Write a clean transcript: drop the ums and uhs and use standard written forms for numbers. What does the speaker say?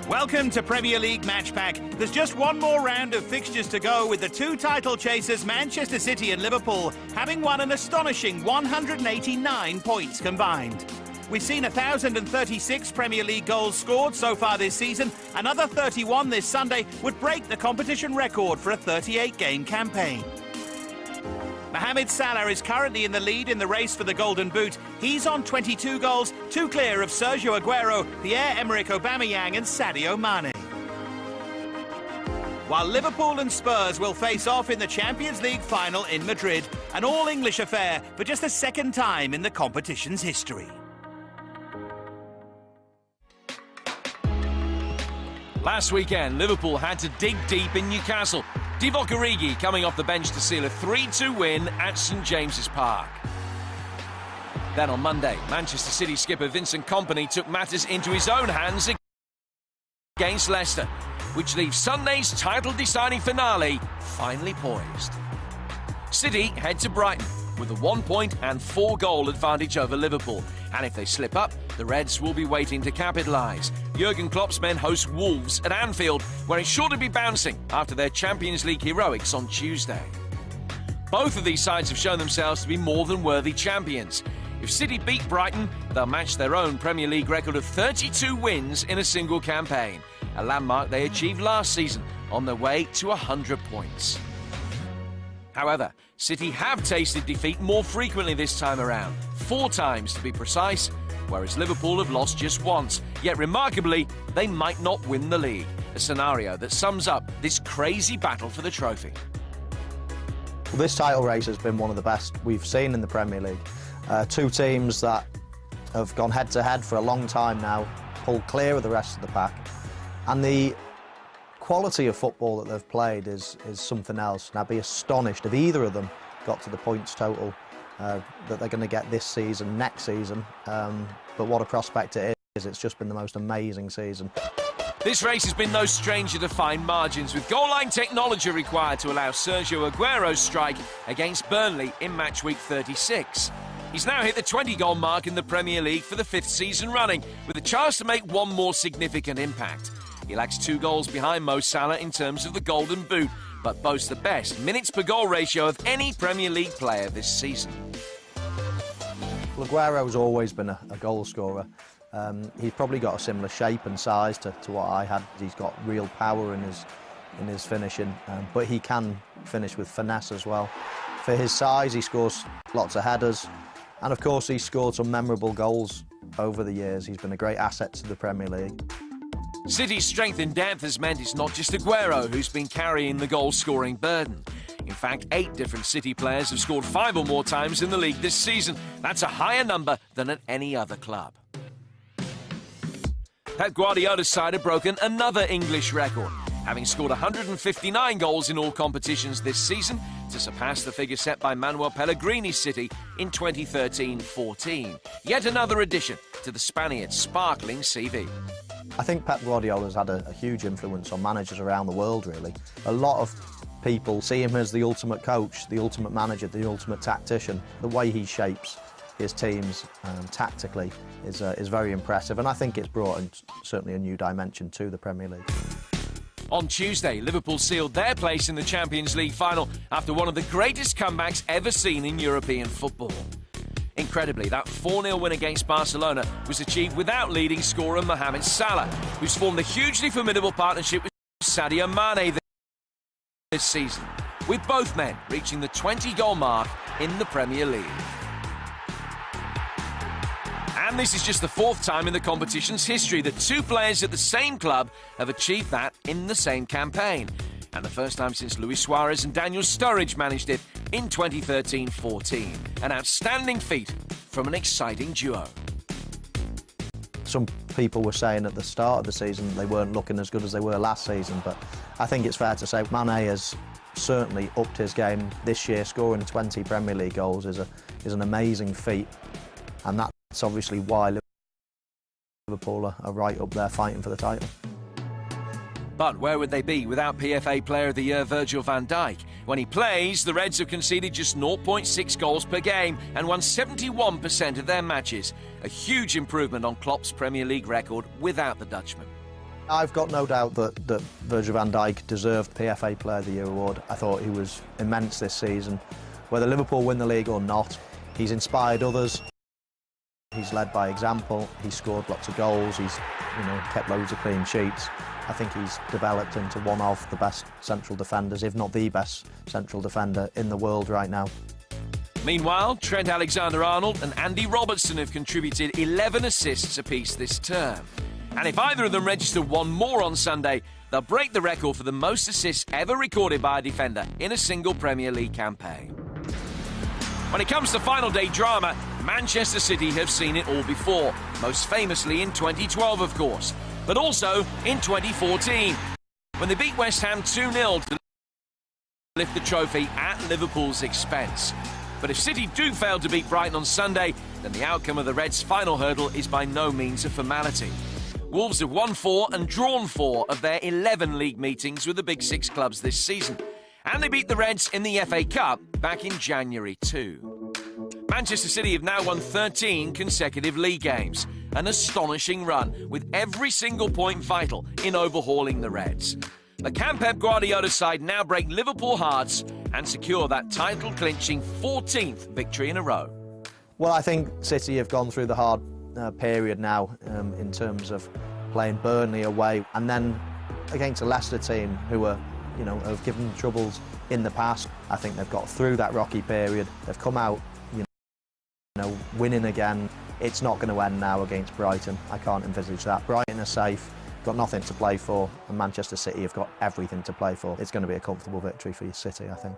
Welcome to Premier League Match Pack. There's just one more round of fixtures to go, with the two title chasers, Manchester City and Liverpool, having won an astonishing 189 points combined. We've seen 1,036 Premier League goals scored so far this season. Another 31 this Sunday would break the competition record for a 38-game campaign. Mohamed Salah is currently in the lead in the race for the Golden Boot. He's on 22 goals, two clear of Sergio Aguero, Pierre-Emerick Aubameyang and Sadio Mane. While Liverpool and Spurs will face off in the Champions League final in Madrid, an all-English affair for just the second time in the competition's history. Last weekend, Liverpool had to dig deep in Newcastle. Divock Origi coming off the bench to seal a 3-2 win at St James's Park. Then on Monday, Manchester City skipper Vincent Kompany took matters into his own hands against Leicester, which leaves Sunday's title-deciding finale finally poised. City head to Brighton with a 1-point and 4-goal advantage over Liverpool. And if they slip up, the Reds will be waiting to capitalise. Jurgen Klopp's men host Wolves at Anfield, where it's sure to be bouncing after their Champions League heroics on Tuesday. Both of these sides have shown themselves to be more than worthy champions. If City beat Brighton, they'll match their own Premier League record of 32 wins in a single campaign, a landmark they achieved last season on their way to 100 points. However, City have tasted defeat more frequently this time around, 4 times to be precise, whereas Liverpool have lost just once. Yet remarkably, they might not win the league, a scenario that sums up this crazy battle for the trophy. Well, this title race has been one of the best we've seen in the Premier League. Two teams that have gone head-to-head for a long time now, pulled clear of the rest of the pack, and the quality of football that they've played is something else. And I'd be astonished if either of them got to the points total that they're going to get this season, next season. But what a prospect it is. It's just been the most amazing season. This race has been no stranger to fine margins, with goal-line technology required to allow Sergio Aguero's strike against Burnley in match week 36. He's now hit the 20-goal mark in the Premier League for the 5th season running, with a chance to make one more significant impact. He lags 2 goals behind Mo Salah in terms of the Golden Boot, but boasts the best minutes per goal ratio of any Premier League player this season. Well, Aguero's always been a goal scorer. He's probably got a similar shape and size to what I had. He's got real power in his finishing, but he can finish with finesse as well. For his size, he scores lots of headers, and of course he's scored some memorable goals over the years. He's been a great asset to the Premier League. City's strength in depth has meant it's not just Aguero who's been carrying the goal-scoring burden. In fact, 8 different City players have scored 5 or more times in the league this season. That's a higher number than at any other club. Pep Guardiola's side have broken another English record, having scored 159 goals in all competitions this season, to surpass the figure set by Manuel Pellegrini's City in 2013-14. Yet another addition to the Spaniard's sparkling CV. I think Pep Guardiola's had a huge influence on managers around the world, really. A lot of people see him as the ultimate coach, the ultimate manager, the ultimate tactician. The way he shapes his teams tactically is very impressive, and I think it's brought in certainly a new dimension to the Premier League. On Tuesday, Liverpool sealed their place in the Champions League final after one of the greatest comebacks ever seen in European football. Incredibly, that 4-0 win against Barcelona was achieved without leading scorer Mohamed Salah, who's formed a hugely formidable partnership with Sadio Mane this season, with both men reaching the 20-goal mark in the Premier League. And this is just the 4th time in the competition's history that 2 players at the same club have achieved that in the same campaign, and the first time since Luis Suarez and Daniel Sturridge managed it in 2013-14. An outstanding feat from an exciting duo. Some people were saying at the start of the season they weren't looking as good as they were last season, but I think it's fair to say Mane has certainly upped his game this year. Scoring 20 Premier League goals is an amazing feat, and that's obviously why Liverpool are right up there fighting for the title. But where would they be without PFA Player of the Year Virgil van Dijk? When he plays, the Reds have conceded just 0.6 goals per game and won 71% of their matches. A huge improvement on Klopp's Premier League record without the Dutchman. I've got no doubt that Virgil van Dijk deserved the PFA Player of the Year award. I thought he was immense this season. Whether Liverpool win the league or not, he's inspired others. He's led by example. He's scored lots of goals. He's, kept loads of clean sheets. I think he's developed into one of the best central defenders, if not the best central defender in the world right now. Meanwhile, Trent Alexander-Arnold and Andy Robertson have contributed 11 assists apiece this term. And if either of them register one more on Sunday, they'll break the record for the most assists ever recorded by a defender in a single Premier League campaign. When it comes to final day drama, Manchester City have seen it all before, most famously in 2012, of course, but also in 2014, when they beat West Ham 2-0 to lift the trophy at Liverpool's expense. But if City do fail to beat Brighton on Sunday, then the outcome of the Reds' final hurdle is by no means a formality. Wolves have won 4 and drawn 4 of their 11 league meetings with the Big Six clubs this season. And they beat the Reds in the FA Cup back in January too. Manchester City have now won 13 consecutive league games. An astonishing run, with every single point vital in overhauling the Reds. The Can Pep Guardiola side now break Liverpool hearts and secure that title-clinching 14th victory in a row. Well, I think City have gone through the hard period now in terms of playing Burnley away, and then against a Leicester team who are, have given troubles in the past. I think they've got through that rocky period. They've come out, winning again. It's not going to end now against Brighton. I can't envisage that. Brighton are safe, got nothing to play for, and Manchester City have got everything to play for. It's going to be a comfortable victory for City, I think.